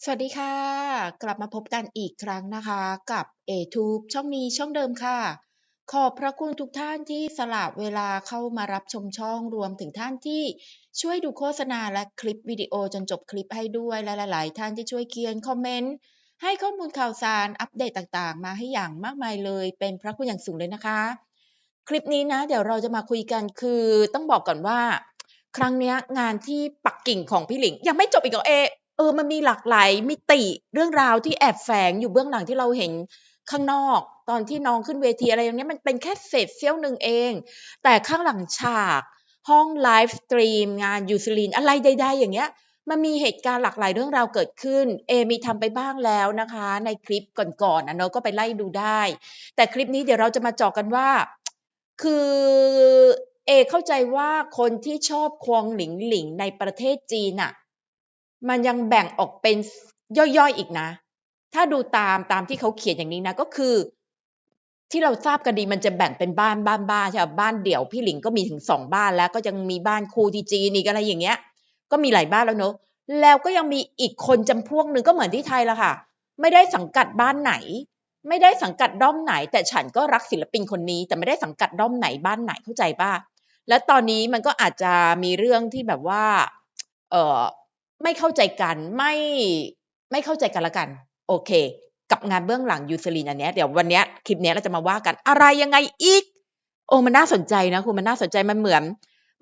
สวัสดีค่ะกลับมาพบกันอีกครั้งนะคะกับ ATube ช่องนี้ช่องเดิมค่ะขอบพระคุณทุกท่านที่สละเวลาเข้ามารับชมช่องรวมถึงท่านที่ช่วยดูโฆษณาและคลิปวิดีโอจนจบคลิปให้ด้วยและหลายๆท่านที่ช่วยเขียนคอมเมนต์ให้ข้อมูลข่าวสารอัปเดตต่างๆมาให้อย่างมากมายเลยเป็นพระคุณอย่างสูงเลยนะคะคลิปนี้นะเดี๋ยวเราจะมาคุยกันคือต้องบอกก่อนว่าครั้งเนี้ยงานที่ปักกิ่งของพี่หลิงยังไม่จบอีกเหรอมันมีหลากหลายมิติเรื่องราวที่แอบแฝงอยู่เบื้องหลังที่เราเห็นข้างนอกตอนที่น้องขึ้นเวทีอะไรอย่างเงี้ยมันเป็นแค่เศษเสี้ยวหนึ่งเองแต่ข้างหลังฉากห้องไลฟ์สตรีมงานยูซิลีนอะไรใดๆอย่างเงี้ยมันมีเหตุการณ์หลากหลายเรื่องราวเกิดขึ้นมีทำไปบ้างแล้วนะคะในคลิปก่อนๆอะเนาะก็ไปไล่ดูได้แต่คลิปนี้เดี๋ยวเราจะมาเจาะกันว่าคือเข้าใจว่าคนที่ชอบควงหลิงหลิงในประเทศจีนน่ะ มันยังแบ่งออกเป็นย่อยๆอีกนะ ถ้าดูตามที่เขาเขียนอย่างนี้นะก็คือที่เราทราบกันดีมันจะแบ่งเป็นบ้านใช่เปล่าบ้านเดี่ยวพี่หลิงก็มีถึง2บ้านแล้วก็ยังมีบ้านคู่ที่จีนอีกอะไรอย่างเงี้ยก็มีหลายบ้านแล้วเนาะแล้วก็ยังมีอีกคนจำพวกหนึ่งก็เหมือนที่ไทยล่ะค่ะไม่ได้สังกัดบ้านไหนไม่ได้สังกัดด้อมไหนแต่ฉันก็รักศิลปินคนนี้แต่ไม่ได้สังกัดด้อมไหนบ้านไหนเข้าใจเปล่าแล้วตอนนี้มันก็อาจจะมีเรื่องที่แบบว่าเอ่อ ไม่เข้าใจกันไม่เข้าใจกันแล้วกันโอเคกับงานเบื้องหลังยูเซรินอันเนี้ยเดี๋ยววันเนี้ยคลิปเนี้ยเราจะมาว่ากันอะไรยังไงอีกโอ้มันน่าสนใจนะคุณมันน่าสนใจมันเหมือน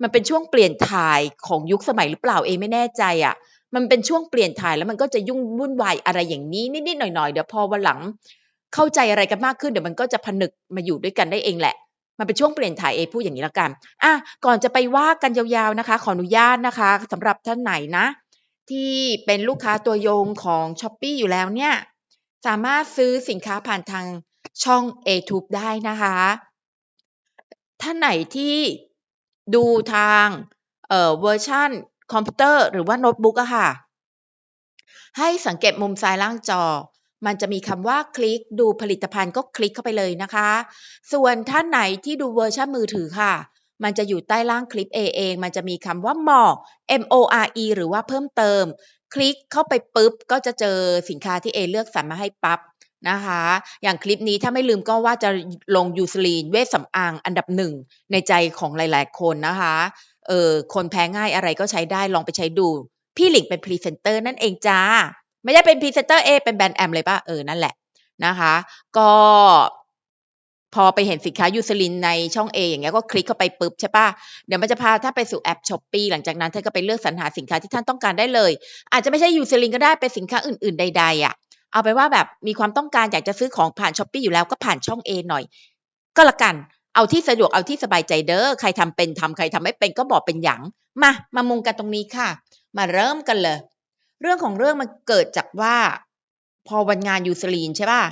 มันเป็นช่วงเปลี่ยนถ่ายของยุคสมัยหรือเปล่าไม่แน่ใจอะมันเป็นช่วงเปลี่ยนถ่ายแล้วมันก็จะยุ่งวุ่นวายอะไรอย่างนี้นิดๆหน่อยๆเดี๋ยวพอวันหลังเข้าใจอะไรกันมากขึ้นเดี๋ยวมันก็จะผนึกมาอยู่ด้วยกันได้เองแหละมันเป็นช่วงเปลี่ยนถ่ายพูดอย่างงี้แล้วกันอะก่อนจะไปว่ากันยาวๆนะคะขออนุญาตนะคะสำหรับท่านไหนนะ ที่เป็นลูกค้าตัวยงของ Shopee อยู่แล้วเนี่ยสามารถซื้อสินค้าผ่านทางช่อง ATube ได้นะคะท่านไหนที่ดูทางเวอร์ชันคอมพิวเตอร์หรือว่าโน้ตบุ๊กอะค่ะ ให้สังเกตมุมซ้ายล่างจอ มันจะมีคำว่าคลิกดูผลิตภัณฑ์ก็คลิกเข้าไปเลยนะคะ ส่วนท่านไหนที่ดูเวอร์ชันมือถือค่ะ มันจะอยู่ใต้ล่างคลิปเองมันจะมีคำว่า more more หรือว่าเพิ่มเติม คลิกเข้าไปปุ๊บก็จะเจอสินค้าที่เลือกสรรมาให้ปั๊บนะคะ อย่างคลิปนี้ถ้าไม่ลืมก็ว่าจะลงยูซลีนเวชสำอางอันดับหนึ่งในใจของหลายๆคนนะคะคนแพ้ง่ายอะไรก็ใช้ได้ลองไปใช้ดู พี่หลิงเป็นพรีเซนเตอร์นั่นเองจ้าไม่ได้เป็นพรีเซนเตอร์เป็นแบรนด์แอมเลยป่ะนั่นแหละนะคะก็พอไปเห็นสินค้ายูซลินในช่องอย่างเงี้ยก็คลิกเข้าไปปุ๊บใช่ป่ะเดี๋ยวมันจะพาท่านไปสู่แอปช้อปปี้หลังจากนั้นท่านก็ไปเลือกสรรหาสินค้าที่ท่านต้องการได้เลยอาจจะไม่ใช่ยูซลินก็ได้เป็นสินค้าอื่นๆใดๆอะเอาเป็นว่าแบบมีความต้องการอยากจะซื้อของผ่านช้อปปี้อยู่แล้วก็ผ่านช่องหน่อยก็แล้วกันเอาที่สะดวกเอาที่สบายใจเด้อใครทำเป็นทำใครทำไม่เป็นก็บอกเป็นหยังมามุงกันตรงนี้ค่ะ มาเริ่มกันเลยเรื่องของเรื่องมันเกิดจากว่าพอวันงานยูซลีนใช่ป่ะ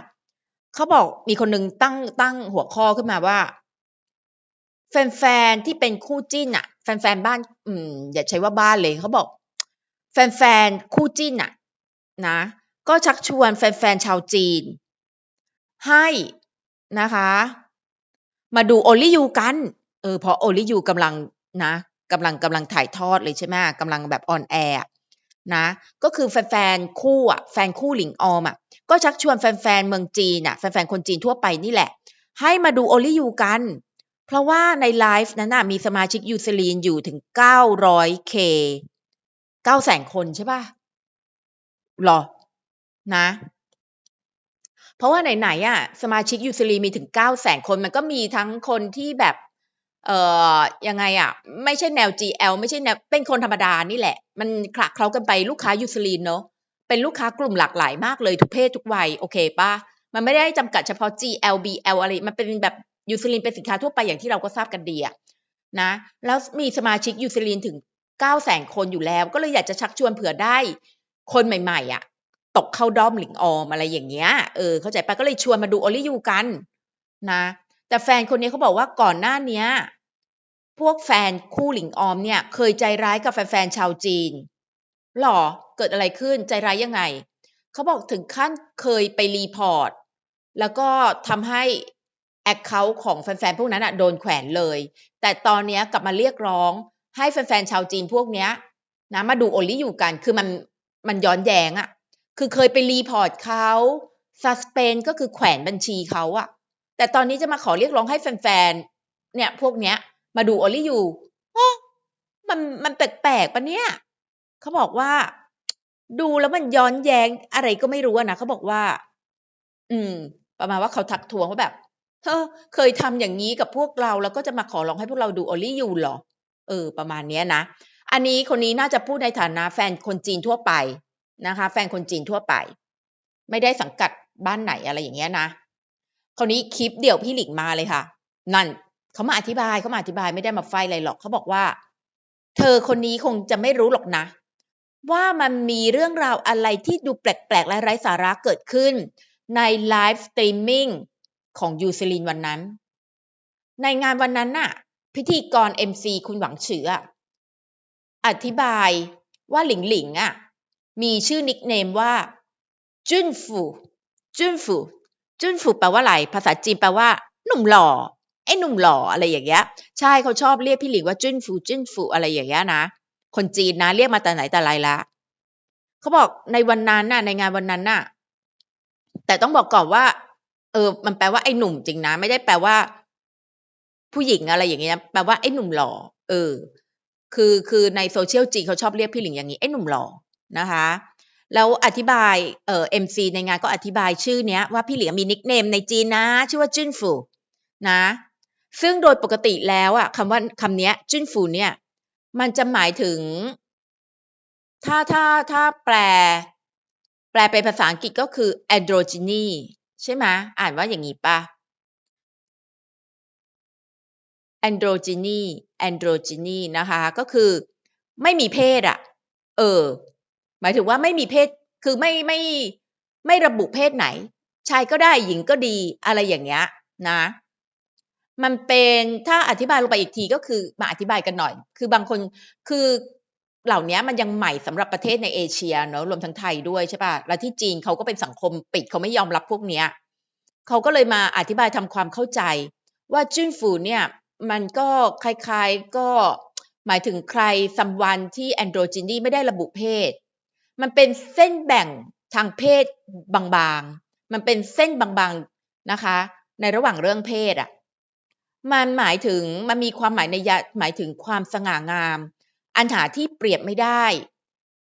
เขาบอกมีคนหนึ่งตั้งหัวข้อขึ้นมาว่าแฟนๆที่เป็นคู่จิ้นอะแฟนๆบ้านอย่าใช้ว่าบ้านเลยเขาบอกแฟนๆคู่จิ้นอะนะก็ชักชวนแฟนๆชาวจีนให้นะคะมาดู Only You กันเพราะ Only You กำลังนะกำลังถ่ายทอดเลยใช่ไหมกำลังแบบออนแอร์นะก็คือแฟนๆคู่อะแฟนคู่หลิงออมอะก็ชักชวนแฟนๆเมืองจีนอะแฟนๆคนจีนทั่วไปนี่แหละให้มาดู Only You กันเพราะว่าในไลฟ์นั้นน่ะมีสมาชิกยูซลีนอยู่ถึง900K 900,000คนใช่เปล่าเหรอนะ เพราะว่าไหนๆอะสมาชิกยูซ l ีมีถึง900,000คนมันก็มีทั้งคนที่แบบเอ่ยังไงอะไม่ใช่แนว GL ไม่ใช่แนวเป็นคนธรรมดานี่แหละมันคละเคล้ากันไปลูกค้ายูซ l ีเนาะเป็นลูกค้ากลุ่มหลากหลายมากเลยทุกเพศทุกวัยโอเคเปล่ามันไม่ได้จำกัดเฉพาะ GL BL อะไรมันเป็นแบบยูซ l ีเป็นสินค้าทั่วไปอย่างที่เราก็ทราบกันดีอะนะแล้วมีสมาชิกยูซ l ีถึง900,000คนอยู่แล้วก็เลยอยากจะชักชวนเผื่อได้คนใหม่ๆอะ ตกเข้าด้อมหลิงออมอะไรอย่างเงี้ยเข้าใจเปล่าก็เลยชวนมาดู Only You กันนะแต่แฟนคนนี้เขาบอกว่าก่อนหน้าเนี้ยพวกแฟนคู่หลิงออมเนี่ยเคยใจร้ายกับแฟนๆชาวจีนเหรอเกิดอะไรขึ้นใจร้ายยังไงเขาบอกถึงขั้นเคยไปรีพอร์ตแล้วก็ทำให้แอ็กเคานต์ของแฟนๆพวกนั้นน่ะโดนแขวนเลยแต่ตอนเนี้ยกลับมาเรียกร้องให้แฟนๆชาวจีนพวกเนี้ยนะมาดู Only You กันคือมันย้อนแย้งอะ คือเคยไปรีพอร์ตเขาซัสเพนก็คือแขวนบัญชีเขาอะแต่ตอนนี้จะมาขอเรียกร้องให้แฟนๆเนี่ยพวกเนี้ยมาดู Only You โอ้มันแปลกๆปะเนี่ยเขาบอกว่าดูแล้วมันย้อนแย้งอะไรก็ไม่รู้อะนะเขาบอกว่า อืมประมาณว่าเขาทักท้วงว่าแบบเธอเคยทำอย่างนี้กับพวกเราแล้วก็จะมาขอร้องให้พวกเราดู Only You เหรอประมาณเนี้ยนะอันนี้คนนี้น่าจะพูดในฐานะแฟนคนจีนทั่วไปนะคะแฟนคนจีนทั่วไปไม่ได้สังกัดบ้านไหนอะไรอย่างเงี้ยนะคราวนี้คลิปเดี่ยวพี่หลิงมาเลยค่ะนั่นเขามาอธิบายไม่ได้มาไฟอะไรหรอกเขาบอกว่าเธอคนนี้คงจะไม่รู้หรอกนะว่ามันมีเรื่องราวอะไรที่ดูแปลกๆและไร้สาระเกิดขึ้น ในไลฟ์สตรีมมิ่งของยูซิลินวันนั้นในงานวันนั้นน่ะพิธีกร MC คุณหวังฉืออธิบายว่าหลิงหลิงมีชื่อนิกเนมว่าจุนฟูจุนฟูจุนฟูแปลว่าอะไรภาษาจีนแปลว่าหนุ่มหล่อไอ้หนุ่มหล่ออะไรอย่างเงี้ยใช่เขาชอบเรียกพี่หลิงว่าจุนฟูอะไรอย่างเงี้ยนะคนจีนนะเรียกมาแต่ไหนแต่ไรละเขาบอกในวันนั้นน่ะในงานวันนั้นน่ะแต่ต้องบอกก่อนว่ามันแปลว่าไอ้หนุ่มจริงนะไม่ได้แปลว่าผู้หญิงอะไรอย่างเงี้ยแปลว่าไอ้หนุ่มหล่อเออคือใน social จีนเขาชอบเรียกพี่หลิงอย่างงี้ไอ้หนุ่มหล่อนะคะแล้วอธิบายMC ในงานก็อธิบายชื่อเนี้ยว่าพี่หลิงมีนิกเนมในจีนนะชื่อว่าจุนฟูนะซึ่งโดยปกติแล้วคำเนี้ยจุนฟูเนี่ยมันจะหมายถึงถ้าแปลเป็นภาษาอังกฤษก็คือ androgyny ใช่ไหมอ่านว่าอย่างงี้เปล่า androgyny androgyny นะคะก็คือไม่มีเพศเออหมายถึงว่าไม่มีเพศคือไม่ระบุเพศไหนชายก็ได้หญิงก็ดีอะไรอย่างเงี้ยนะมันเป็นถ้าอธิบายลงไปอีกทีก็คือมาอธิบายกันหน่อยคือบางคนคือเหล่านี้มันยังใหม่สำหรับประเทศในเอเชียเนอะรวมทั้งไทยด้วยใช่ป่ะแล้วที่จีนเขาก็เป็นสังคมปิดเขาไม่ยอมรับพวกเนี้ยเขาก็เลยมาอธิบายทำความเข้าใจว่าจุนฟูเนี่ยมันก็คล้ายๆก็หมายถึงใครซัมวันที่แอนโดรจินีไม่ได้ระบุเพศมันเป็นเส้นแบ่งทางเพศบางๆมันเป็นเส้นบางๆนะคะในระหว่างเรื่องเพศมันหมายถึงมันมีความหมายหมายถึงความสง่างามอันหาที่เปรียบไม่ได้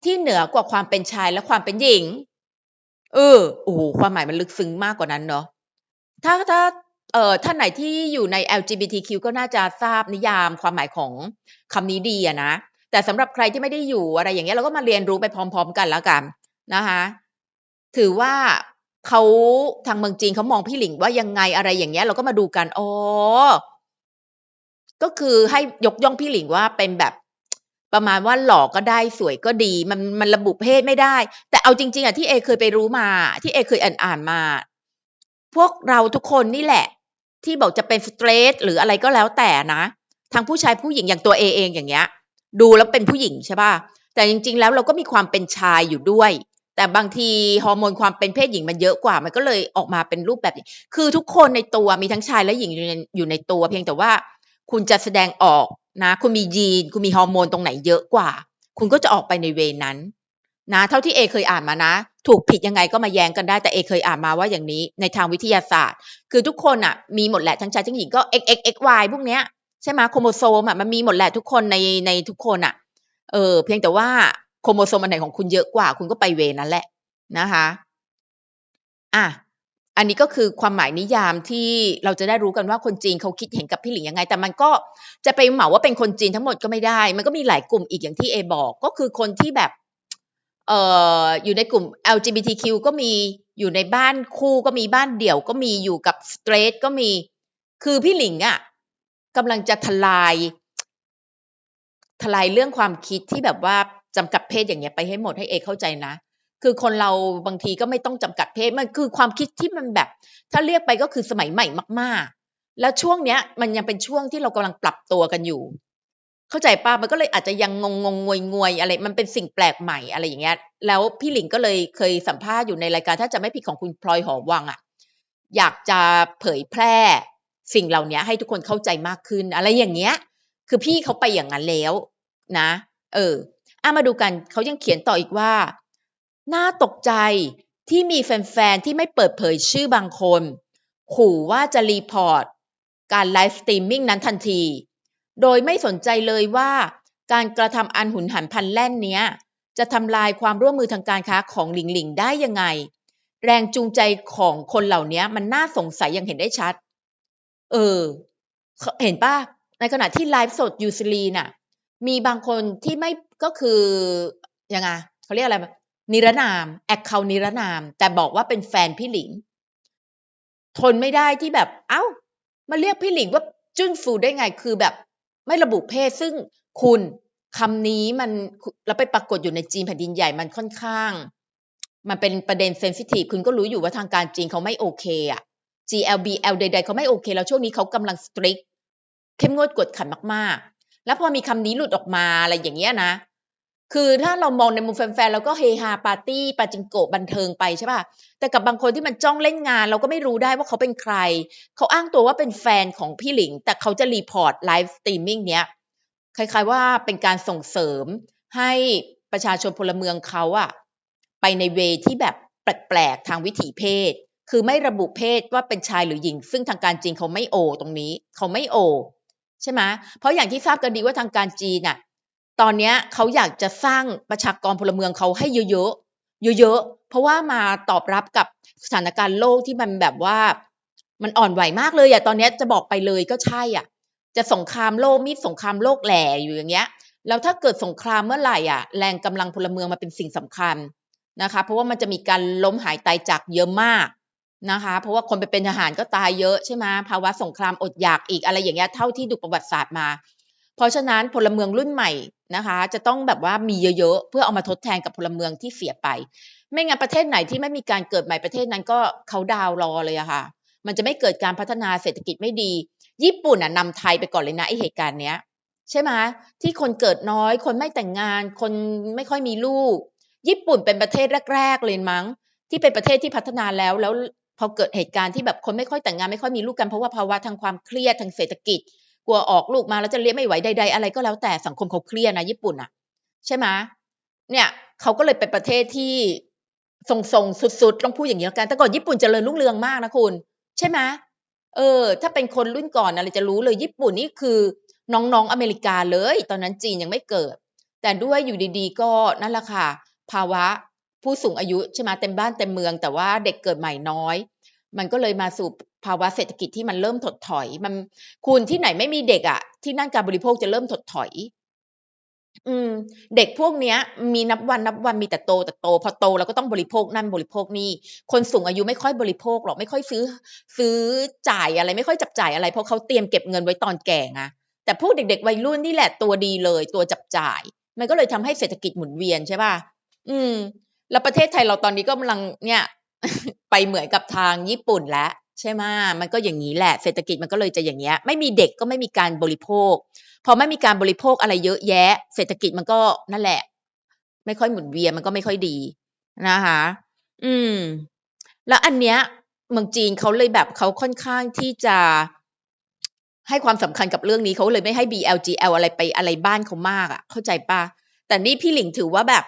ที่เหนือกว่าความเป็นชายและความเป็นหญิงโอ้โฮความหมายมันลึกซึ้งมากกว่านั้นเนาะถ้าท่านไหนที่อยู่ใน LGBTQ ก็น่าจะทราบนิยามความหมายของคำนี้ดีนะแต่สำหรับใครที่ไม่ได้อยู่อะไรอย่างเงี้ยเราก็มาเรียนรู้ไปพร้อมๆกันแล้วกันนะคะถือว่าเขาทางเมืองจีนเขามองพี่หลิงว่ายังไงอะไรอย่างเงี้ยเราก็มาดูกันอ๋อ ก็คือให้ยกย่องพี่หลิงว่าเป็นแบบประมาณว่าหล่อก็ได้สวยก็ดีมันระบุเพศไม่ได้แต่เอาจริงๆที่เอเคยไปรู้มาที่เอเคยอ่านมาพวกเราทุกคนนี่แหละที่บอกจะเป็นสเตรทหรืออะไรก็แล้วแต่นะทั้งผู้ชายผู้หญิงอย่างตัวเอเองอย่างเงี้ยดูแล้วเป็นผู้หญิงใช่ป่ะแต่จริงๆแล้วเราก็มีความเป็นชายอยู่ด้วยแต่บางทีฮอร์โมนความเป็นเพศหญิงมันเยอะกว่ามันก็เลยออกมาเป็นรูปแบบนี้คือทุกคนในตัวมีทั้งชายและหญิงอยู่ในตัวเพียงแต่ว่า คุณจะแสดงออกนะคุณมียีนคุณมีฮอร์โมนตรงไหนเยอะกว่าคุณก็จะออกไปในเวนั้นนะเท่าที่เอเคยอ่านมานะถูกผิดยังไงก็มาแย้งกันได้แต่เอเคยอ่านมาว่าอย่างนี้ในทางวิทยาศาสตร์คือทุกคนมีหมดแหละทั้งชายทั้งหญิงก็ XXXY พวกเนี้ยใช่ไหมโครโมโซมมันมีหมดแหละทุกคนในทุกคนเพียงแต่ว่าโครโมโซมอันไหนของคุณเยอะกว่าคุณก็ไปเวนั้นแหละนะคะอ่ะ อันนี้ก็คือความหมายนิยามที่เราจะได้รู้กันว่าคนจีนเขาคิดเห็นกับพี่หลิงยังไงแต่มันก็จะไปเหมาว่าเป็นคนจีนทั้งหมดก็ไม่ได้มันก็มีหลายกลุ่มอีกอย่างที่เอบอกก็คือคนที่แบบอยู่ในกลุ่ม LGBTQ ก็มีอยู่ในบ้านคู่ก็มีบ้านเดี่ยวก็มีอยู่กับสเตรทก็มีคือพี่หลิงกำลังจะทลายเรื่องความคิดที่แบบว่าจำกัดเพศอย่างเงี้ยไปให้หมดให้เอเข้าใจนะ คือคนเราบางทีก็ไม่ต้องจำกัดเพศมันคือความคิดที่มันแบบถ้าเรียกไปก็คือสมัยใหม่มากๆแล้วช่วงเนี้ยมันยังเป็นช่วงที่เรากำลังปรับตัวกันอยู่เข้าใจเปล่ามันก็เลยอาจจะยังงงๆงวยๆอะไรมันเป็นสิ่งแปลกใหม่อะไรอย่างเงี้ยแล้วพี่หลิงก็เลยเคยสัมภาษณ์อยู่ในรายการถ้าจะไม่ผิดของคุณพลอยหอวังอยากจะเผยแพร่สิ่งเหล่านี้ให้ทุกคนเข้าใจมากขึ้นอะไรอย่างเงี้ยคือพี่เขาไปอย่างนั้นแล้วนะเออมาดูกันเขายังเขียนต่ออีกว่า น่าตกใจที่มีแฟนๆที่ไม่เปิดเผยชื่อบางคนขู่ว่าจะรีพอร์ตการไลฟ์สตรีมมิ่งนั้นทันที โดยไม่สนใจเลยว่าการกระทำอันหุนหันพลันแล่นเนี้ยจะทำลายความร่วมมือทางการค้าของหลิงหลิงได้ยังไง แรงจูงใจของคนเหล่านี้มันน่าสงสัยอย่างเห็นได้ชัด เออเห็นป่ะในขณะที่ไลฟ์สดยูซิลีน่ะมีบางคนที่ไม่ก็คือยังไงเขาเรียกอะไรนิรนามแอคเคาท์นิรนามแต่บอกว่าเป็นแฟนพี่หลิงทนไม่ได้ที่แบบเอ้ามาเรียกพี่หลิงว่าจุ้นฟูได้ไงคือแบบไม่ระบุเพศซึ่งคุณคำนี้มันแล้วไปปรากฏอยู่ในจีนแผ่นดินใหญ่มันค่อนข้างมันเป็นประเด็นเซนซิทีฟคุณก็รู้อยู่ว่าทางการจีนเขาไม่โอเคอ่ะ GLBL ใดๆเขาไม่โอเคแล้วช่วงนี้เขากำลัง strict เข้มงวดกวดขันมากๆแล้วพอมีคำนี้หลุดออกมาอะไรอย่างเงี้ยนะคือถ้าเรามองในมุมแฟนๆเราก็เฮฮาปาร์ตี้ปาจิงโกะบันเทิงไปใช่ป่ะแต่กับบางคนที่มันจ้องเล่นงานเราก็ไม่รู้ได้ว่าเขาเป็นใครเขาอ้างตัวว่าเป็นแฟนของพี่หลิงแต่เขาจะรีพอร์ตไลฟ์สตรีมมิ่งเนี้ยคล้ายๆว่าเป็นการส่งเสริมให้ประชาชนพลเมืองเขาอะไปในเวที่แบบแปลกๆทางวิถีเพศคือไม่ระบุเพศว่าเป็นชายหรือหญิงซึ่งทางการจีนเขาไม่โอตรงนี้เขาไม่โอใช่ไหมเพราะอย่างที่ทราบกันดีว่าทางการจีนน่ะตอนเนี้ยเขาอยากจะสร้างประชากรพลเมืองเขาให้เยอะๆเยอะๆเพราะว่ามาตอบรับกับสถานการณ์โลกที่มันแบบว่ามันอ่อนไหวมากเลยอะตอนเนี้ยจะบอกไปเลยก็ใช่อ่ะจะสงครามโลกมีสงครามโลกแหล่อยู่อย่างเงี้ยแล้วถ้าเกิดสงครามเมื่อไหร่อ่ะแรงกำลังพลเมืองมาเป็นสิ่งสำคัญนะคะเพราะว่ามันจะมีการล้มหายตายจากเยอะมากนะคะเพราะว่าคนไปเป็นทหารก็ตายเยอะใช่ไหมภาวะสงครามอดอยากอีกอะไรอย่างเงี้ยเท่าที่ดูประวัติศาสตร์มาเพราะฉะนั้นพลเมืองรุ่นใหม่นะคะจะต้องแบบว่ามีเยอะๆเพื่อเอามาทดแทนกับพลเมืองที่เสียไปไม่งั้นประเทศไหนที่ไม่มีการเกิดใหม่ประเทศนั้นก็เขาดาวรอเลยอะค่ะมันจะไม่เกิดการพัฒนาเศรษฐกิจไม่ดีญี่ปุ่นอะนำไทยไปก่อนเลยนะไอเหตุการณ์เนี้ยใช่ไหมที่คนเกิดน้อยคนไม่แต่งงานคนไม่ค่อยมีลูกญี่ปุ่นเป็นประเทศแรกๆเลยมั้งที่เป็นประเทศที่พัฒนาแล้วพอเกิดเหตุการณ์ที่แบบคนไม่ค่อยแต่งงานไม่ค่อยมีลูกกันเพราะว่าภาวะทางความเครียดทางเศรษฐกิจกลัวออกลูกมาแล้วจะเลี้ยงไม่ไหวใดๆอะไรก็แล้วแต่สังคมเขาเครียดนะญี่ปุ่นอะใช่ไหมเนี่ยเขาก็เลยเป็นประเทศที่ทรงๆสุดๆต้องพูดอย่างนี้แล้วกันแต่ก่อนญี่ปุ่นเจริญรุ่งเรืองมากนะคุณใช่ไหมถ้าเป็นคนรุ่นก่อนอะไรจะรู้เลยญี่ปุ่นนี่คือน้องๆอเมริกาเลยตอนนั้นจีนยังไม่เกิดแต่ด้วยอยู่ดีๆก็นั่นแหละค่ะภาวะผู้สูงอายุใช่ไหมเต็มบ้านเต็มเมืองแต่ว่าเด็กเกิดใหม่น้อยมันก็เลยมาสู่ภาวะเศรษฐกิจที่มันเริ่มถดถอยมันคุณที่ไหนไม่มีเด็กอะที่นั่นการบริโภคจะเริ่มถดถอย อืมเด็กพวกเนี้ยมีนับวันมีแต่โตพอโตเราก็ต้องบริโภคนั่นบริโภคนี่คนสูงอายุไม่ค่อยบริโภคหรอกไม่ค่อยซื้อจ่ายอะไรไม่ค่อยจับจ่ายอะไรเพราะเขาเตรียมเก็บเงินไว้ตอนแก่ไงแต่พวกเด็กๆวัยรุ่นนี่แหละตัวดีเลยตัวจับจ่ายมันก็เลยทำให้เศรษฐกิจหมุนเวียนใช่เปล่าอืมแล้วประเทศไทยเราตอนนี้ก็กำลังเนี่ยไปเหมือนกับทางญี่ปุ่นแล้วใช่ไหมมันก็อย่างงี้แหละเศรษฐกิจมันก็เลยจะอย่างเงี้ยไม่มีเด็กก็ไม่มีการบริโภค พอไม่มีการบริโภคอะไรเยอะแยะเศรษฐกิจมันก็นั่นแหละไม่ค่อยหมุนเวียนมันก็ไม่ค่อยดีนะคะอืมแล้วอันเนี้ยเมืองจีนเขาเลยแบบเขาค่อนข้างที่จะให้ความสำคัญกับเรื่องนี้เขาเลยไม่ให้ BLGL อะไรไปอะไรบ้านเขามากอะเข้าใจเปล่าแต่นี่พี่หลิงถือว่าแบบ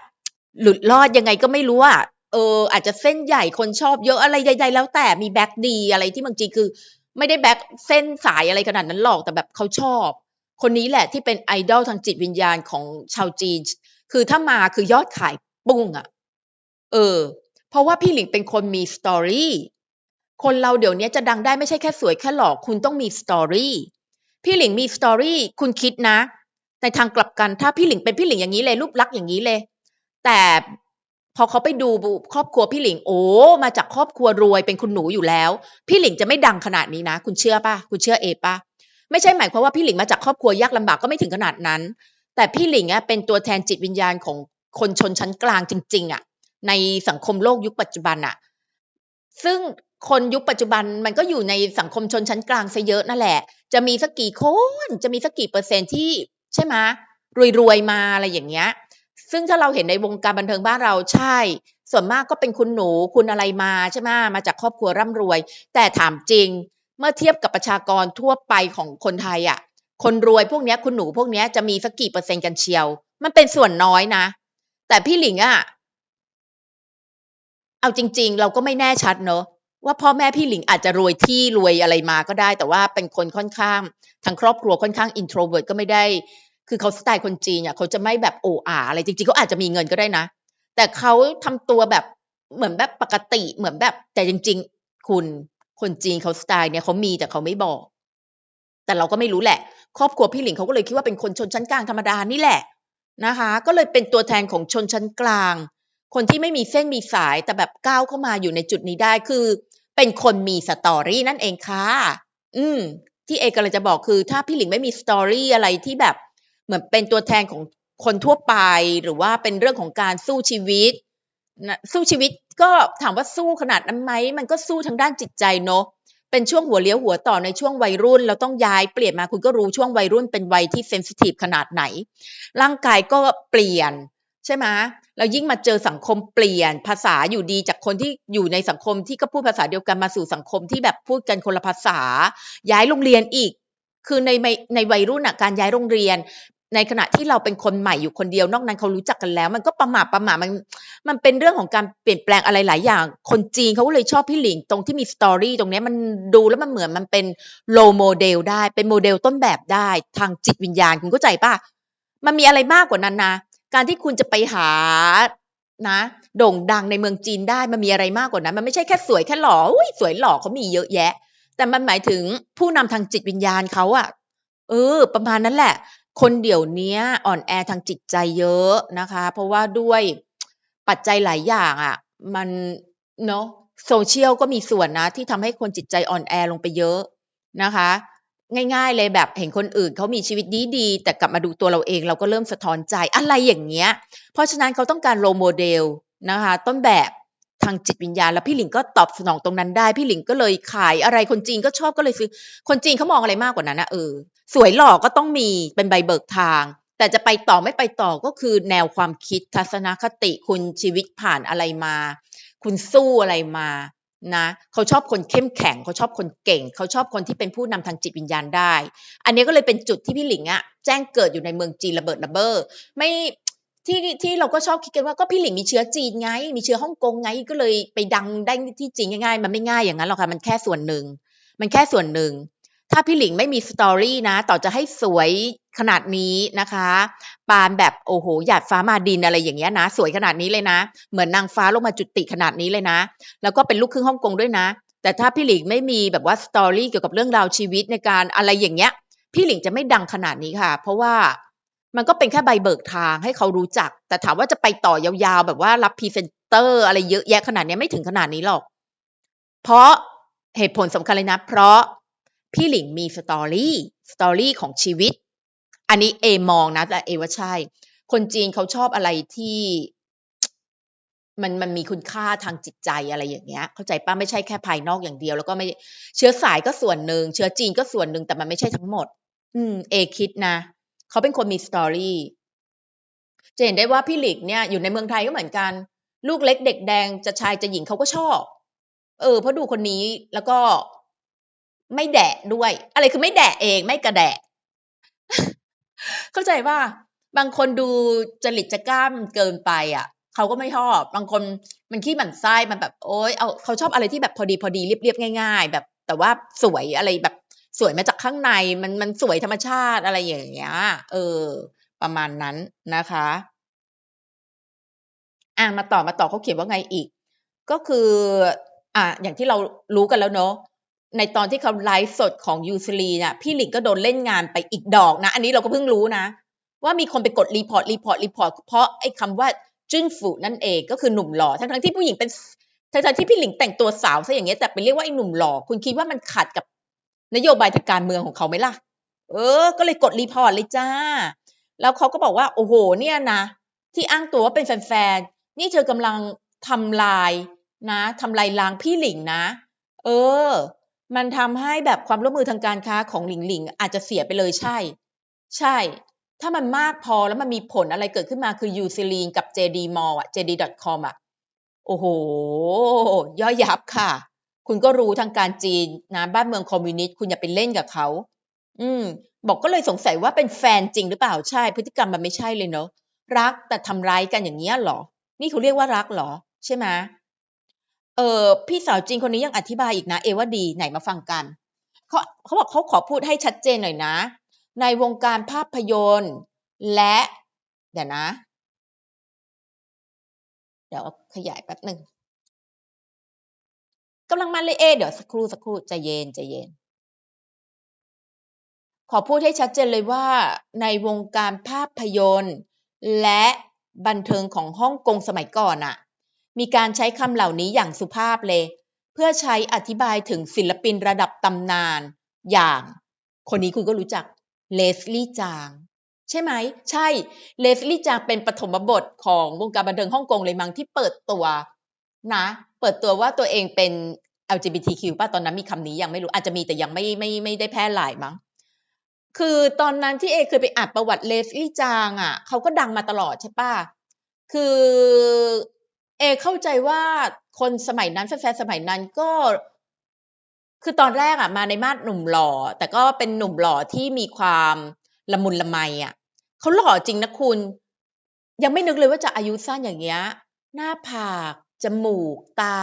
หลุดรอดยังไงก็ไม่รู้อะอาจจะเส้นใหญ่คนชอบเยอะอะไรใดๆแล้วแต่มีแบ็กดีอะไรที่เมืองจีนคือไม่ได้แบ็กเส้นสายอะไรขนาดนั้นหรอกแต่แบบเขาชอบ คนนี้แหละที่เป็นไอดอลทางจิตวิญญาณของชาวจีน คือถ้ามาคือยอดขายปุ้งอะเออเพราะว่าพี่หลิงเป็นคนมีสตอรี่คนเราเดี๋ยวนี้จะดังได้ไม่ใช่แค่สวยแค่หล่อคุณต้องมีสตอรี่พี่หลิงมีสตอรี่คุณคิดนะในทางกลับกันถ้าพี่หลิงเป็นพี่หลิงอย่างนี้เลยรูปลักษณ์อย่างนี้เลยแต่พอเขาไปดูครอบครัวพี่หลิงโอ้มาจากครอบครัวรวยเป็นคุณหนูอยู่แล้วพี่หลิงจะไม่ดังขนาดนี้นะคุณเชื่อป่ะคุณเชื่อป่ะ ไม่ใช่หมายความว่าพี่หลิงมาจากครอบครัวยากลำบากก็ไม่ถึงขนาดนั้นแต่พี่หลิงอะเป็นตัวแทนจิตวิญญาณของคนชนชั้นกลางจริงๆอะในสังคมโลกยุคปัจจุบันอะซึ่งคนยุคปัจจุบันมันก็อยู่ในสังคมชนชั้นกลางเสียเยอะนั่นแหละจะมีสักกี่คนจะมีสักกี่เปอร์เซ็นต์ที่ใช่ไหมรวยๆมาอะไรอย่างเงี้ยซึ่งถ้าเราเห็นในวงการบันเทิงบ้านเราใช่ส่วนมากก็เป็นคุณหนูคุณอะไรมาใช่ไหมมาจากครอบครัวร่ำรวยแต่ถามจริง เมื่อเทียบกับประชากรทั่วไปของคนไทยอะคนรวยพวกเนี้ยคุณหนูพวกเนี้ยจะมีสักกี่เปอร์เซ็นต์กันเชียวมันเป็นส่วนน้อยนะแต่พี่หลิงอะ เอาจริงๆเราก็ไม่แน่ชัดเนอะว่าพ่อแม่พี่หลิงอาจจะรวยที่รวยอะไรมาก็ได้แต่ว่าเป็นคนค่อนข้างทางครอบครัวค่อนข้าง introvert ก็ไม่ได้คือเขาสไตล์คนจีนเนี่ยเขาจะไม่แบบโอ้อาอะไรจริงๆเขาอาจจะมีเงินก็ได้นะแต่เขาทำตัวแบบเหมือนแบบปกติเหมือนแบบแต่จริงๆคุณคนจีนเขาสไตล์เนี่ยเขามีแต่เขาไม่บอกแต่เราก็ไม่รู้แหละครอบครัวพี่หลิงเขาก็เลยคิดว่าเป็นคนชนชั้นกลางธรรมดานี่แหละนะคะก็เลยเป็นตัวแทนของชนชั้นกลาง คนที่ไม่มีเส้นมีสายแต่แบบก้าวเข้ามาอยู่ในจุดนี้ได้คือเป็นคนมี story นั่นเองค่ะอืมที่เอกำลังจะบอกคือถ้าพี่หลิงไม่มี story อะไรที่แบบเหมือนเป็นตัวแทนของคนทั่วไปหรือว่าเป็นเรื่องของการสู้ชีวิตนะสู้ชีวิตก็ถามว่าสู้ขนาดนั้นไหมมันก็สู้ทางด้านจิตใจเนาะเป็นช่วงหัวเลี้ยวหัวต่อในช่วงวัยรุ่นเราต้องย้ายเปลี่ยนมาคุณก็รู้ช่วงวัยรุ่นเป็นวัยที่เซนซิทีฟขนาดไหนร่างกายก็เปลี่ยนใช่ไหม แล้วยิ่งมาเจอสังคมเปลี่ยนภาษาอยู่ดีจากคนที่อยู่ในสังคมที่ก็พูดภาษาเดียวกันมาสู่สังคมที่แบบพูดกันคนละภาษาย้ายโรงเรียนอีกคือในวัยรุ่นอ่ะการย้ายโรงเรียนในขณะที่เราเป็นคนใหม่อยู่คนเดียวนอกนั้นเขารู้จักกันแล้วมันก็ประหม่ามันเป็นเรื่องของการเปลี่ยนแปลงอะไรหลายอย่างคนจีนเขาก็เลยชอบพี่หลิงตรงที่มีสตอรี่ตรงนี้มันดูแล้วมันเหมือนมันเป็นโลโมเดลได้เป็นโมเดลต้นแบบได้ทางจิตวิญญาณคุณเข้าใจป่ะมันมีอะไรมากกว่านั้นนะ การที่คุณจะไปหานะโด่งดังในเมืองจีนได้มันมีอะไรมากกว่านั้นมันไม่ใช่แค่สวยแค่หล่ออุ๊ยสวยหล่อเขามีเยอะแยะแต่มันหมายถึงผู้นำทางจิตวิญญาณเขาอะประมาณนั้นแหละคนเดี๋ยวเนี้ยอ่อนแอทางจิตใจเยอะนะคะเพราะว่าด้วยปัจจัยหลายอย่างอะมันเนาะ social ก็มีส่วนนะที่ทำให้คนจิตใจอ่อนแอลงไปเยอะนะคะ ง่ายๆเลยแบบเห็นคนอื่นเขามีชีวิตดีๆแต่กลับมาดูตัวเราเองเราก็เริ่มสะท้อนใจอะไรอย่างเงี้ยเพราะฉะนั้นเขาต้องการ role model นะคะต้นแบบทางจิตวิญญาณแล้วพี่หลิงก็ตอบสนองตรงนั้นได้พี่หลิงก็เลยขายอะไรคนจีนก็ชอบก็เลยซื้อคนจีนเขามองอะไรมากกว่านั้นนะสวยหล่อก็ต้องมีเป็นใบเบิกทางแต่จะไปต่อไม่ไปต่อก็คือแนวความคิดทัศนคติคุณชีวิตผ่านอะไรมาคุณสู้อะไรมานะเขาชอบคนเข้มแข็งเขาชอบคนเก่งเขาชอบคนที่เป็นผู้นำทางจิตวิญญาณได้อันนี้ก็เลยเป็นจุดที่พี่หลิงอะแจ้งเกิดอยู่ในเมืองจีนระเบิดระเบ้อไม่ที่เราก็ชอบคิดกันว่าก็พี่หลิงมีเชื้อจีนไงมีเชื้อฮ่องกงไงก็เลยไปดังได้ที่จีนง่ายๆมันไม่ง่ายอย่างนั้นหรอกค่ะมันแค่ส่วนหนึ่งมันแค่ส่วนหนึ่งถ้าพี่หลิงไม่มีสตอรี่นะต่อจะให้สวยขนาดนี้นะคะปานแบบโอ้โหหยาดฟ้ามาดินอะไรอย่างเงี้ยนะสวยขนาดนี้เลยนะเหมือนนางฟ้าลงมาจุติขนาดนี้เลยนะแล้วก็เป็นลูกครึ่งฮ่องกงด้วยนะแต่ถ้าพี่หลิงไม่มีแบบว่าสตอรี่เกี่ยวกับเรื่องราวชีวิตในการอะไรอย่างเงี้ยพี่หลิงจะไม่ดังขนาดนี้ค่ะเพราะว่ามันก็เป็นแค่ใบเบิกทางให้เขารู้จักแต่ถามว่าจะไปต่อยาวๆแบบว่ารับพรีเซนเตอร์อะไรเยอะแยะขนาดเนี้ยไม่ถึงขนาดนี้หรอกเพราะเหตุผลสำคัญเลยนะเพราะพี่หลิงมีสตอรี่ของชีวิตอันนี้เอมองนะแต่เอว่าใช่คนจีนเขาชอบอะไรที่มันมีคุณค่าทางจิตใจอะไรอย่างเงี้ยเข้าใจเปล่าไม่ใช่แค่ภายนอกอย่างเดียวแล้วก็ไม่เชื้อสายก็ส่วนหนึ่งเชื้อจีนก็ส่วนหนึ่งแต่มันไม่ใช่ทั้งหมดเอคิดนะเขาเป็นคนมี story จะเห็นได้ว่าพี่หลิกเนี่ยอยู่ในเมืองไทยก็เหมือนกันลูกเล็กเด็กแดงจะชายจะหญิงเขาก็ชอบเพราะดูคนนี้แล้วก็ไม่แดะด้วยอะไรคือไม่แดะเองไม่กระแดะ เข้าใจว่าบางคนดูจริตจะกล้ามเกินไปอ่ะเขาก็ไม่ชอบบางคนมันขี้หมั่นไส้มันแบบโอ๊ยเอาเขาชอบอะไรที่แบบพอดีพอดีเรียบๆง่ายๆแบบแต่ว่าสวยอะไรแบบสวยมาจากข้างในมันสวยธรรมชาติอะไรอย่างเงี้ยเออประมาณนั้นนะคะมาต่อเขาเขียนว่าไงอีกก็คืออย่างที่เรารู้กันแล้วเนาะในตอนที่เขาไลฟ์สดของยูซ l ีน่ะพี่หลิงก็โดนเล่นงานไปอีกดอกนะอันนี้เราก็เพิ่งรู้นะ ว่ามีคนไปกดรีพอร์ตเพราะไอ้คำว่าจึ้นฝูนั่นเองก็คือหนุ่มหล่อทั้งที่ผู้หญิงเป็นทั้งที่พี่หลิงแต่งตัวสาวซะอย่างเงี้ยแต่ไปเรียกว่าไอ้หนุ่มหล่อคุณคิดว่ามันขัดกับนโยบายทางการเมืองของเขาไหมล่ะก็เลยกดรีพอร์ตเลยจ้าแล้วเขาก็บอกว่าโอ้โหเนี่ยนะที่อ้างตัวว่าเป็นแฟนๆนี่เธอกำลังทำลายทำลายล้างพี่หลิงนะเออมันทำให้แบบความร่วมมือทางการค้าของหลิงหลิงอาจจะเสียไปเลยใช่ใช่ ถ้ามันมากพอแล้วมันมีผลอะไรเกิดขึ้นมาคือยูซิลีนกับ JD Mall อะ JD.com อะโอ้โหย่อยยับค่ะคุณก็รู้ทางการจีนนะบ้านเมืองคอมมิวนิสต์คุณอย่าไปเล่นกับเขาอืมบอกก็เลยสงสัยว่าเป็นแฟนจริงหรือเปล่าใช่พฤติกรรมมันไม่ใช่เลยเนาะรักแต่ทำร้ายกันอย่างเงี้ยเหรอนี่เขาเรียกว่ารักเหรอใช่ไหม พี่สาวจีนคนนี้ยังอธิบายอีกนะว่าดีไหนมาฟังกันเขาบอกเขาขอพูดให้ชัดเจนหน่อยนะในวงการภาพยนตร์และเดี๋ยวนะเดี๋ยวขยายแป๊บหนึ่งกำลังมาเลยเดี๋ยวสักครู่ใจเย็นขอพูดให้ชัดเจนเลยว่าในวงการภาพยนตร์และบันเทิงของฮ่องกงสมัยก่อนน่ะมีการใช้คำเหล่านี้อย่างสุภาพเลยเพื่อใช้อธิบายถึงศิลปินระดับตำนานอย่างคนนี้คุณก็รู้จักเลสลี่จางใช่ไหมใช่เลสลี่จางเป็นปฐมบทของวงการบันเทิงฮ่องกงเลยมั้งที่เปิดตัวนะเปิดตัวว่าตัวเองเป็น LGBTQ ป่ะตอนนั้นมีคำนี้ยังไม่รู้อาจจะมีแต่ยังไม่ได้แพร่หลายมั้งคือตอนนั้นที่เคยไปอ่านประวัติเลสลี่จางอ่ะเขาก็ดังมาตลอดใช่ป่ะคือเข้าใจว่าคนสมัยนั้นแฟนๆสมัยนั้นก็คือตอนแรกอ่ะมาในมาดหนุ่มหล่อแต่ก็เป็นหนุ่มหล่อที่มีความละมุนละไมอ่ะเขาหล่อจริงนะคุณยังไม่นึกเลยว่าจะอายุสั้นอย่างเงี้ยหน้าผากจมูกตา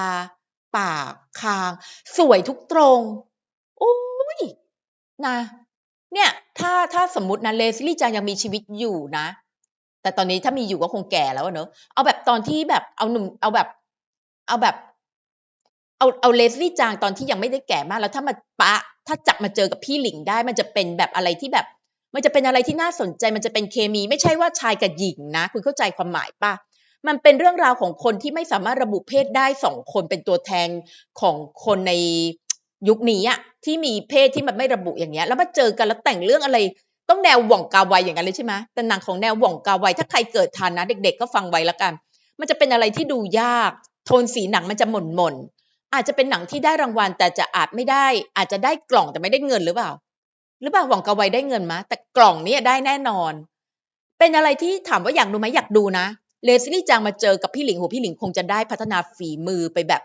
ปากคางสวยทุกตรงโอ้ยนะเนี่ยถ้าสมมุตินะเลสลี่จางยังมีชีวิตอยู่นะแต่ตอนนี้ถ้ามีอยู่ก็คงแก่แล้วเนอะเอาแบบตอนที่แบบเอาหนุ่มเอาแบบเอาเลสลี่จางตอนที่ยังไม่ได้แก่มากแล้วถ้ามาถ้าจับมาเจอกับพี่หลิงได้มันจะเป็นแบบอะไรที่แบบมันจะเป็นอะไรที่น่าสนใจมันจะเป็นเคมีไม่ใช่ว่าชายกับหญิงนะคุณเข้าใจความหมายป่ะมันเป็นเรื่องราวของคนที่ไม่สามารถระบุเพศได้สองคนเป็นตัวแทนของคนในยุคนี้อะที่มีเพศที่มันไม่ระบุอย่างเงี้ยแล้วมาเจอกันแล้วแต่งเรื่องอะไรต้องแนวหว่องกาไวอย่างนั้นเลยใช่ไหมแต่หนังของแนวหว่องกาไวถ้าใครเกิดทันนะเด็กๆก็ฟังไว้แล้วกันมันจะเป็นอะไรที่ดูยากโทนสีหนังมันจะหม่นๆอาจจะเป็นหนังที่ได้รางวัลแต่จะอาจไม่ได้อาจจะได้กล่องแต่ไม่ได้เงินหรือเปล่าหว่องกาไวได้เงินมะแต่กล่องนี้ได้แน่นอนเป็นอะไรที่ถามว่าอยากดูไหมอยากดูนะเลสลี่จางมาเจอกับพี่หลิงพี่หลิงคงจะได้พัฒนาฝีมือไปแบบ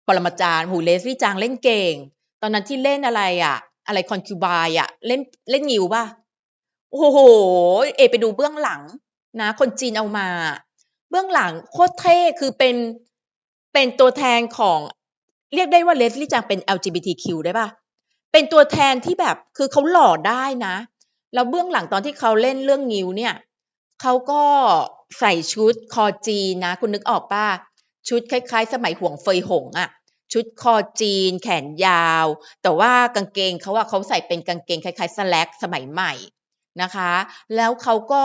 ปรมาจารย์เลสลี่จางเล่นเก่งตอนนั้นที่เล่นอะไรอะอะไรคอนคิวบายอะเล่นงิวป่ะโอ้โหไปดูเบื้องหลังนะคนจีนเอามาเบื้องหลังโคตรเท่คือเป็นตัวแทนของเรียกได้ว่าเลสลี่จางเป็น LGBTQ ได้ป่ะเป็นตัวแทนที่แบบคือเขาหล่อได้นะแล้วเบื้องหลังตอนที่เขาเล่นเรื่องงิวเนี่ยเขาก็ใส่ชุดคอจีนนะคุณนึกออกป่ะชุดคล้ายๆสมัยหวงเฟยหงอะชุดคอจีนแขนยาวแต่ว่ากางเกงเขาอะเขาใส่เป็นกางเกงคล้ายๆสแล็กสมัยใหม่นะคะแล้วเขาก็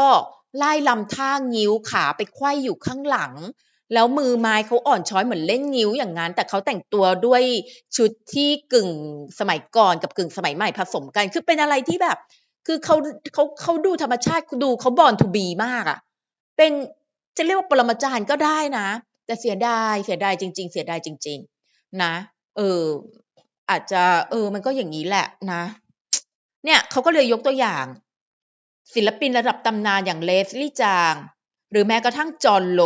ไล่ลำท่างิ้วขาไปไขว้อยู่ข้างหลังแล้วมือไม้เขาอ่อนช้อยเหมือนเล่นงิ้วอย่างนั้นแต่เขาแต่งตัวด้วยชุดที่กึ่งสมัยก่อนกับกึ่งสมัยใหม่ผสมกันคือเป็นอะไรที่แบบคือเขาดูธรรมชาติดูเขา born to be มากอะเป็นจะเรียกว่าปรมาจารย์ก็ได้นะแต่เสียดายจริงๆเสียดายจริงๆนะเอออาจจะมันก็อย่างนี้แหละนะเนี่ยเขาก็เลยยกตัวอย่างศิลปินระดับตำนานอย่างเลสลี่จางหรือแม้กระทั่งจอห์นโล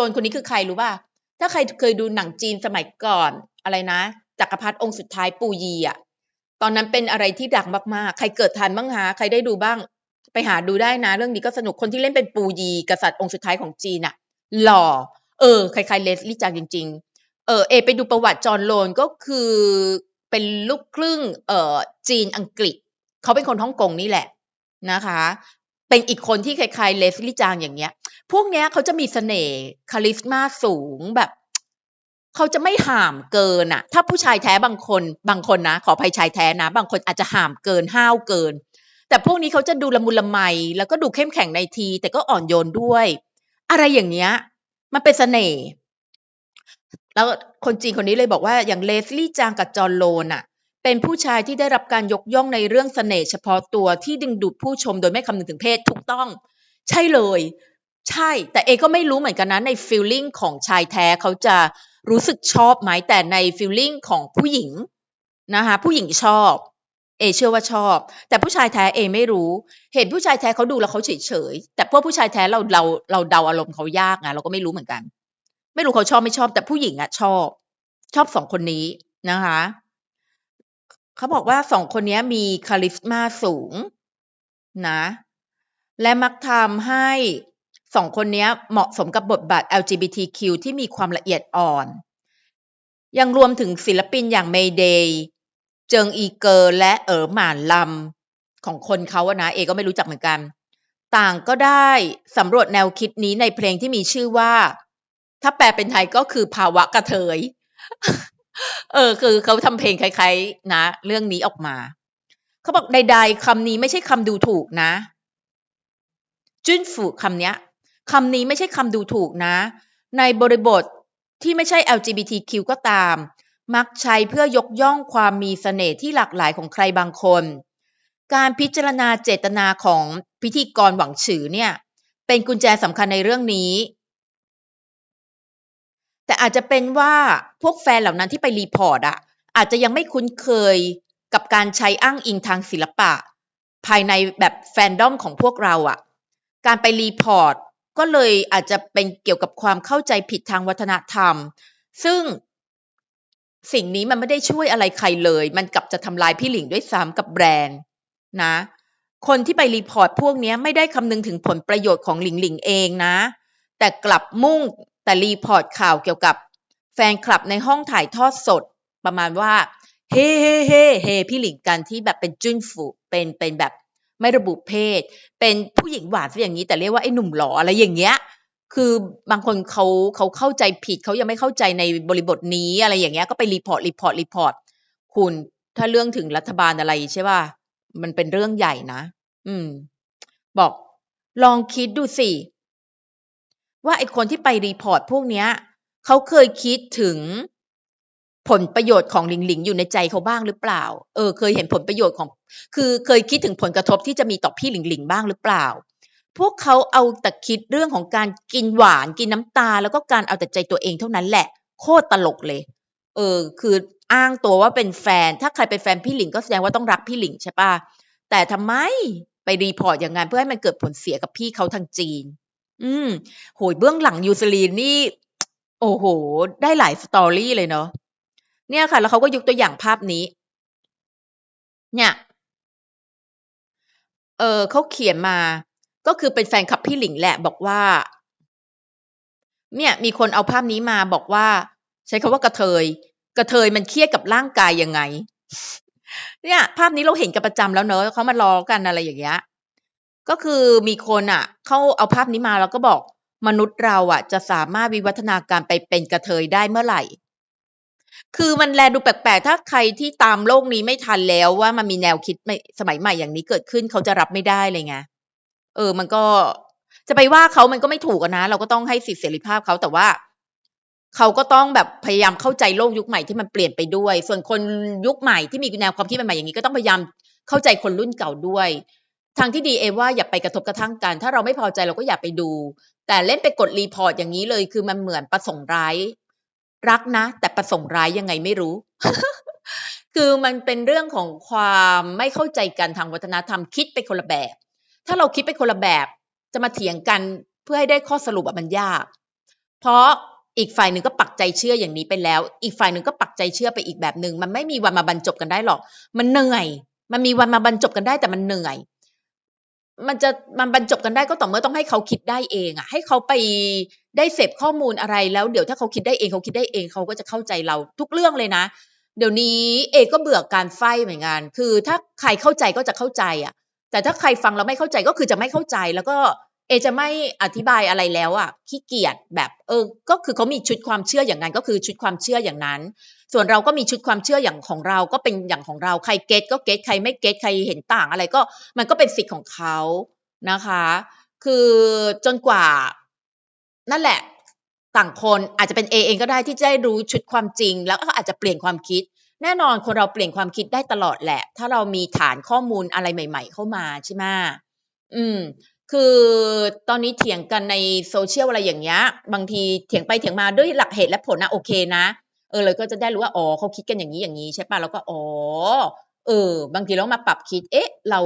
นคนนี้คือใครรู้ป่ะถ้าใครเคยดูหนังจีนสมัยก่อนอะไรนะจักรพรรดิองค์สุดท้ายปูยีอ่ะตอนนั้นเป็นอะไรที่ดังมากๆใครเกิดทันบ้างคะใครได้ดูบ้างไปหาดูได้นะเรื่องนี้ก็สนุกคนที่เล่นเป็นปูยีกษัตริย์องค์สุดท้ายของจีนอ่ะหล่อคล้ายๆเลสลี่จางจริงๆไปดูประวัติจอห์นโลนก็คือเป็นลูกครึ่งจีนอังกฤษเขาเป็นคนฮ่องกงนี่แหละ นะคะเป็นอีกคนที่คล้ายๆเลสลี่จางอย่างเงี้ยพวกเนี้ยเขาจะมีเสน่ห์คาริสมาสูงแบบเขาจะไม่ห่ามเกินอะถ้าผู้ชายแท้บางคนนะขออภัยชายแท้นะบางคนอาจจะห่ามเกินห้าวเกินแต่พวกนี้เขาจะดูละมุนละไมแล้วก็ดูเข้มแข็งในทีแต่ก็อ่อนโยนด้วยอะไรอย่างเงี้ยมันเป็นเสน่ห์แล้วคนจีนคนนี้เลยบอกว่าอย่างเลสลี่จางกับจอห์นโลนอะ เป็นผู้ชายที่ได้รับการยกย่องในเรื่องเสน่ห์เฉพาะตัวที่ดึงดูดผู้ชมโดยไม่คำนึงถึงเพศถูกต้องใช่เลยใช่แต่ก็ไม่รู้เหมือนกันนะในฟีลลิงของชายแท้เขาจะรู้สึกชอบไหมแต่ในฟีลลิงของผู้หญิงนะคะผู้หญิงชอบเชื่อว่าชอบแต่ผู้ชายแท้ไม่รู้เห็นผู้ชายแท้เขาดูแล้วเขาเฉยๆแต่พวกผู้ชายแท้เราเดาอารมณ์เขายากไงเราก็ไม่รู้เหมือนกันไม่รู้เขาชอบไม่ชอบแต่ผู้หญิงอะชอบสองคนนี้นะคะ เขาบอกว่า2คนเนี้ยมีคาริสมาสูงนะและมักทำให้2คนเนี้ยเหมาะสมกับบทบาท LGBTQ ที่มีความละเอียดอ่อน ยังรวมถึงศิลปินอย่างเมเดย์เจิงอีเกอร์และหม่านลำของคนเขาอะนะเอก็ไม่รู้จักเหมือนกันต่างก็ได้สำรวจแนวคิดนี้ในเพลงที่มีชื่อว่าถ้าแปลเป็นไทยก็คือภาวะกระเทยคือเขาทำเพลงคล้ายๆนะเรื่องนี้ออกมาเขาบอกใดๆคำนี้ไม่ใช่คำดูถูกนะจุ้นฝูคำเนี้ยคำนี้ไม่ใช่คำดูถูกนะในบริบทที่ไม่ใช่ LGBTQ ก็ตามมักใช้เพื่อยกย่องความมีเสน่ห์ที่หลากหลายของใครบางคนการพิจารณาเจตนาของพิธีกรหวังฉือเนี่ยเป็นกุญแจสำคัญในเรื่องนี้แต่อาจจะเป็นว่าพวกแฟนเหล่านั้นที่ไปรีพอร์ตอะอาจจะยังไม่คุ้นเคยกับการใช้อ้างอิงทางศิลปะภายในแบบแฟนดอมของพวกเราอะการไปรีพอร์ตก็เลยอาจจะเป็นเกี่ยวกับความเข้าใจผิดทางวัฒนธรรมซึ่งสิ่งนี้มันไม่ได้ช่วยอะไรใครเลยมันกลับจะทำลายพี่หลิงด้วยซ้ำกับแบรนด์นะคนที่ไปรีพอร์ตพวกนี้ไม่ได้คำนึงถึงผลประโยชน์ของหลิงหลิงเองนะแต่กลับมุ่งแต่รีพอร์ตข่าวเกี่ยวกับแฟนคลับในห้องถ่ายทอดสดประมาณว่าเฮ้เฮ้เฮ้เฮพี่หลิงกันที่แบบเป็นจุ้นฝูเป็นแบบไม่ระบุเพศเป็นผู้หญิงหวานซะอย่างนี้แต่เรียกว่าไอ้หนุ่มหล่ออะไรอย่างเงี้ยคือบางคนเขาเข้าใจผิดเขายังไม่เข้าใจในบริบทนี้อะไรอย่างเงี้ยก็ไปรีพอร์ตคุณถ้าเรื่องถึงรัฐบาลอะไรใช่ป่ะมันเป็นเรื่องใหญ่นะอืมบอกลองคิดดูสิว่าไอ้คนที่ไปรีพอร์ตพวกเนี้ยเขาเคยคิดถึงผลประโยชน์ของหลิงหลิงอยู่ในใจเขาบ้างหรือเปล่าเคยเห็นผลประโยชน์ของคือเคยคิดถึงผลกระทบที่จะมีต่อพี่หลิงหลิงบ้างหรือเปล่าพวกเขาเอาแต่คิดเรื่องของการกินหวานกินน้ำตาแล้วก็การเอาแต่ใจตัวเองเท่านั้นแหละโคตรตลกเลยคืออ้างตัวว่าเป็นแฟนถ้าใครเป็นแฟนพี่หลิงก็แสดงว่าต้องรักพี่หลิงใช่ป่ะแต่ทำไมไปรีพอร์ตอย่างงั้นเพื่อให้มันเกิดผลเสียกับพี่เขาทางจีนอืมโอ้โฮเบื้องหลังยูซ l ลีนนี่โอ้โฮได้หลาย story เลยเนาะเนี่ยค่ะแล้วเขาก็ยกตัวอย่างภาพนี้เนี่ยเขาเขียนมาก็คือเป็นแฟนคลับพี่หลิงแหละบอกว่าเนี่ยมีคนเอาภาพนี้มาบอกว่าใช้คำว่ากระเทยมันเครียดกับร่างกายยังไงเนี่ยภาพนี้เราเห็นกันประจำแล้วเนาะเขามาล้อกันอะไรอย่างเงี้ยก็คือมีคนอะเขาเอาภาพนี้มาแล้วก็บอกมนุษย์เราอะจะสามารถวิวัฒนาการไปเป็นกระเทยได้เมื่อไหร่ คือมันแลดูแปลกๆ ถ้าใครที่ตามโลกนี้ไม่ทันแล้วว่ามันมีแนวคิดใหม่สมัยใหม่อย่างนี้เกิดขึ้นเขาจะรับไม่ได้เลยไงมันก็จะไปว่าเขามันก็ไม่ถูกอะนะเราก็ต้องให้สิทธิเสรีภาพเขาแต่ว่าเขาก็ต้องแบบพยายามเข้าใจโลกยุคใหม่ที่มันเปลี่ยนไปด้วยส่วนคนยุคใหม่ที่มีแนวความคิดใหม่ๆอย่างนี้ก็ต้องพยายามเข้าใจคนรุ่นเก่าด้วยทางที่ดีเอว่าอย่าไปกระทบกระทั่งกันถ้าเราไม่พอใจเราก็อย่าไปดูแต่เล่นไปกดรีพอร์ตอย่างนี้เลยคือมันเหมือนประสงค์ร้ายรักนะแต่ประสงค์ร้ายยังไงไม่รู้ คือมันเป็นเรื่องของความไม่เข้าใจกันทางวัฒนธรรมคิดไปคนละแบบถ้าเราคิดไปคนละแบบจะมาเถียงกันเพื่อให้ได้ข้อสรุปอะมันยากเพราะอีกฝ่ายหนึ่งก็ปักใจเชื่ออย่างนี้ไปแล้วอีกฝ่ายหนึ่งก็ปักใจเชื่อไปอีกแบบหนึ่งมันไม่มีวันมาบรรจบกันได้หรอกมันเหนื่อยมันมีวันมาบรรจบกันได้แต่มันเหนื่อยมันจะมันบรรจบกันได้ก็ต่อเมื่อต้องให้เขาคิดได้เองอะให้เขาไปได้เสพข้อมูลอะไรแล้วเดี๋ยวถ้าเขาคิดได้เองเขาก็จะเข้าใจเราทุกเรื่องเลยนะ เดี๋ยวนี้เอก็เบื่อการไฟ้เหมือนกันคือถ้าใครเข้าใจก็จะเข้าใจอะแต่ถ้าใครฟังแล้วไม่เข้าใจก็คือจะไม่เข้าใจแล้วก็เอจะไม่อธิบายอะไรแล้วอะขี้เกียจแบบก็คือเขามีชุดความเชื่ออย่างนั้นก็คือชุดความเชื่ออย่างนั้นส่วนเราก็มีชุดความเชื่ออย่างของเราก็เป็นอย่างของเราใครเก็ตก็เก็ตใครไม่เก็ตใครเห็นต่างอะไรก็มันก็เป็นสิทธิ์ของเขานะคะคือจนกว่านั่นแหละต่างคนอาจจะเป็นเอเองก็ได้ที่จะได้รู้ชุดความจริงแล้วก็อาจจะเปลี่ยนความคิด แน่นอนคนเราเปลี่ยนความคิดได้ตลอดแหละถ้าเรามีฐานข้อมูลอะไรใหม่ๆเข้ามาใช่ไหมอืมคือตอนนี้เถียงกันใน social อะไรอย่างเงี้ยบางทีเถียงไปเถียงมาด้วยหลักเหตุและผลนะโอเคนะเราก็จะได้รู้ว่าอ๋อเขาคิดกันอย่างงี้ๆใช่เปล่าเราก็อ๋อบางทีเรามาปรับคิดเอ๊ะเรา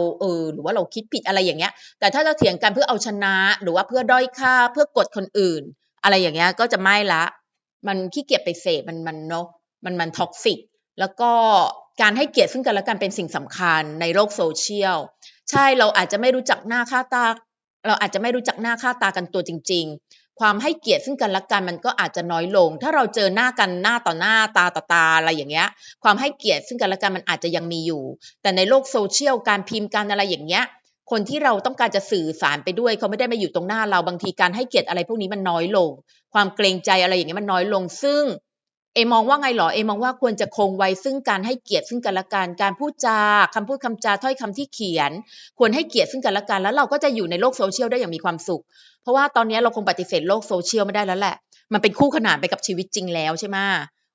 หรือว่าเราคิดผิดอะไรอย่างเงี้ยแต่ถ้าจะเถียงกันเพื่อเอาชนะหรือว่าเพื่อด้อยค่าเพื่อกดคนอื่นอะไรอย่างเงี้ยก็จะไม่แล้วมันขี้เกียจไปเสพมันเนาะมัน toxic แล้วก็การให้เกียรติซึ่งกันและกันเป็นสิ่งสำคัญในโลก social ใช่เราอาจจะไม่รู้จักหน้าค่าตาเราอาจจะไม่รู้จักหน้าค่าตากันตัวจริงๆ ความให้เกียรติซึ่งกันและกันมันก็อาจจะน้อยลงถ้าเราเจอหน้ากันหน้าต่อหน้าตาต่อตาอะไรอย่างเงี้ยความให้เกียรติซึ่งกันและกันมันอาจจะยังมีอยู่แต่ในโลกโซเชียลการพิมพ์การอะไรอย่างเงี้ยคนที่เราต้องการจะสื่อสารไปด้วยเขาไม่ได้มาอยู่ตรงหน้าเราบางทีการให้เกียรติอะไรพวกนี้มันน้อยลงความเกรงใจอะไรอย่างเงี้ยมันน้อยลงซึ่งมองว่าไงหรอมองว่าควรจะคงไว้ซึ่งการให้เกียรติซึ่งกันและกันการพูดจาคำพูดคำจาถ้อยคำที่เขียนควรให้เกียรติซึ่งกันและกันแล้วเราก็จะอยู่ในโลกโซเชียลได้อย่างมีความสุขเพราะว่าตอนนี้เราคงปฏิเสธโลกโซเชียลไม่ได้แล้วแหละมันเป็นคู่ขนานไปกับชีวิตจริงแล้วใช่ไหม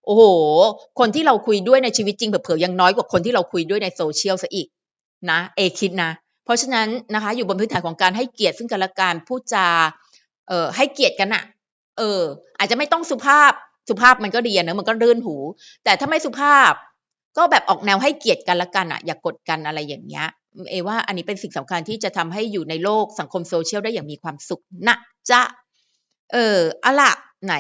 โอ้โหคนที่เราคุยด้วยในชีวิตจริงเผลอๆยังน้อยกว่าคนที่เราคุยด้วยในโซเชียลซะอีกนะคิดนะเพราะฉะนั้นนะคะอยู่บนพื้นฐานของการให้เกียรติซึ่งกันและกันพูดจาให้เกียรติกันอะอาจจะไม่ต้องสุภาพมันก็ดีอะเนอะมันก็รื่นหูแต่ถ้าไม่สุภาพก็แบบออกแนวให้เกียรติกันละกันอะอย่ากดกันอะไรอย่างเงี้ยว่าอันนี้เป็นสิ่งสำคัญที่จะทำให้อยู่ในโลกสังคมโซเชียลได้อย่างมีความสุขนะจ๊ะอะล่ะไหน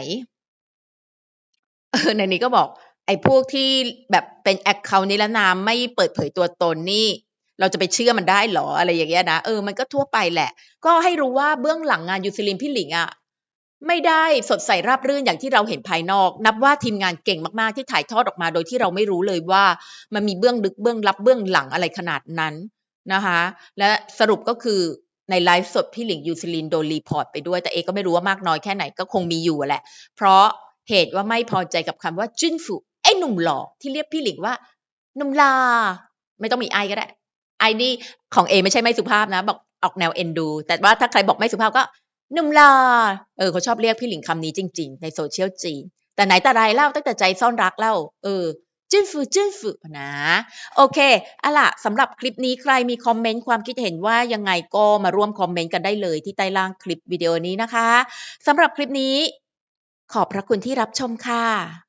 ในนี้ก็บอกไอ้พวกที่แบบเป็นแอคเคาท์นิรนามไม่เปิดเผยตัวตนนี่เราจะไปเชื่อมันได้เหรออะไรอย่างเงี้ยนะมันก็ทั่วไปแหละก็ให้รู้ว่าเบื้องหลังงานยูซิลินพี่หลิงอะไม่ได้สดใสราบรื่นอย่างที่เราเห็นภายนอกนับว่าทีมงานเก่งมากๆที่ถ่ายทอดออกมาโดยที่เราไม่รู้เลยว่ามันมีเบื้องลึกเบื้องลับเบื้องหลังอะไรขนาดนั้นนะคะและสรุปก็คือในไลฟ์สดพี่หลิงยูซิลินโดนรีพอร์ตไปด้วยแต่ก็ไม่รู้ว่ามากน้อยแค่ไหนก็คงมีอยู่แหละเพราะเหตุว่าไม่พอใจกับคำว่าจิ้นฝูไอ้หนุ่มหล่อที่เรียกพี่หลิงว่าหนุ่มลาไม่ต้องมีไอก็ได้ไอนี่ของไม่ใช่ไม่สุภาพนะบอกออกแนวเอ็นดูแต่ว่าถ้าใครบอกไม่สุภาพก็หนุ่มลาเขาชอบเรียกพี่หลิงคำนี้จริงๆในโซเชียลจีนแต่ไหนแต่ไรเล่าตั้งแต่ใจซ่อนรักเล่าจิ้นฝูนะโอเคอะล่ะสำหรับคลิปนี้ใครมีคอมเมนต์ความคิดเห็นว่ายังไงก็มาร่วมคอมเมนต์กันได้เลยที่ใต้ล่างคลิปวิดีโอนี้นะคะสำหรับคลิปนี้ขอบพระคุณที่รับชมค่ะ